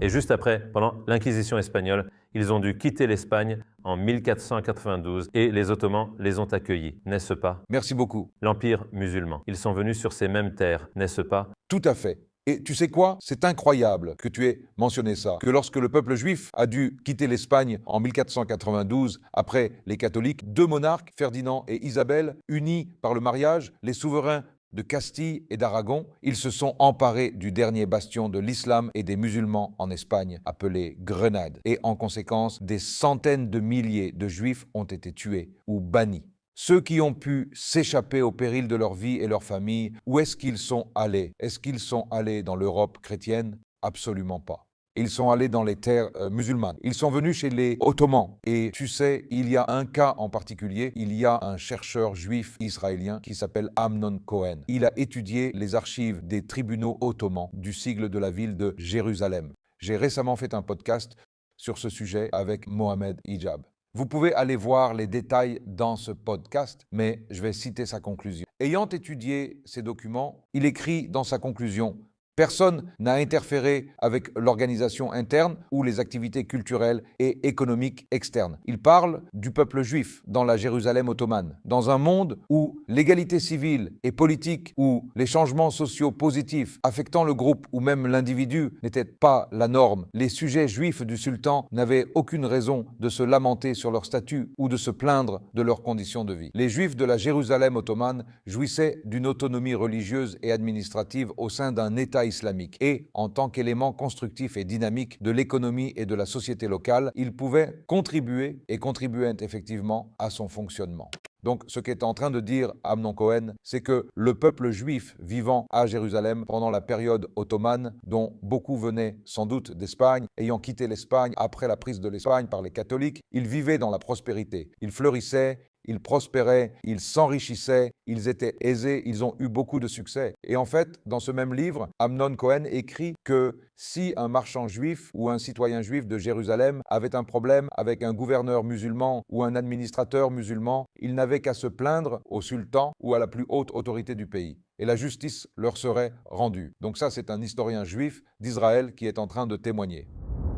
Et juste après, pendant l'Inquisition espagnole, ils ont dû quitter l'Espagne en 1492 et les Ottomans les ont accueillis, n'est-ce pas? Merci beaucoup. L'Empire musulman. Ils sont venus sur ces mêmes terres, n'est-ce pas? Tout à fait. Et tu sais quoi? C'est incroyable que tu aies mentionné ça, que lorsque le peuple juif a dû quitter l'Espagne en 1492, après les catholiques, deux monarques, Ferdinand et Isabelle, unis par le mariage, les souverains de Castille et d'Aragon, ils se sont emparés du dernier bastion de l'islam et des musulmans en Espagne, appelé Grenade. Et en conséquence, des centaines de milliers de juifs ont été tués ou bannis. Ceux qui ont pu s'échapper au péril de leur vie et leur famille, où est-ce qu'ils sont allés? Est-ce qu'ils sont allés dans l'Europe chrétienne? Absolument pas. Ils sont allés dans les terres musulmanes. Ils sont venus chez les Ottomans. Et tu sais, il y a un cas en particulier. Il y a un chercheur juif israélien qui s'appelle Amnon Cohen. Il a étudié les archives des tribunaux ottomans du sigle de la ville de Jérusalem. J'ai récemment fait un podcast sur ce sujet avec Mohamed Hijab. Vous pouvez aller voir les détails dans ce podcast, mais je vais citer sa conclusion. Ayant étudié ces documents, il écrit dans sa conclusion: personne n'a interféré avec l'organisation interne ou les activités culturelles et économiques externes. Il parle du peuple juif dans la Jérusalem ottomane. Dans un monde où l'égalité civile et politique, où les changements sociaux positifs affectant le groupe ou même l'individu n'étaient pas la norme, les sujets juifs du sultan n'avaient aucune raison de se lamenter sur leur statut ou de se plaindre de leurs conditions de vie. Les juifs de la Jérusalem ottomane jouissaient d'une autonomie religieuse et administrative au sein d'un État islamique et, en tant qu'élément constructif et dynamique de l'économie et de la société locale, il pouvait contribuer et contribuait effectivement à son fonctionnement. Donc, ce qu'est en train de dire Amnon Cohen, c'est que le peuple juif vivant à Jérusalem pendant la période ottomane, dont beaucoup venaient sans doute d'Espagne, ayant quitté l'Espagne après la prise de l'Espagne par les catholiques, ils vivaient dans la prospérité, ils fleurissaient, ils prospéraient, ils s'enrichissaient, ils étaient aisés, ils ont eu beaucoup de succès. Et en fait, dans ce même livre, Amnon Cohen écrit que si un marchand juif ou un citoyen juif de Jérusalem avait un problème avec un gouverneur musulman ou un administrateur musulman, il n'avait qu'à se plaindre au sultan ou à la plus haute autorité du pays. Et la justice leur serait rendue. Donc ça, c'est un historien juif d'Israël qui est en train de témoigner.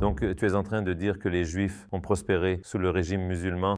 Donc tu es en train de dire que les Juifs ont prospéré sous le régime musulman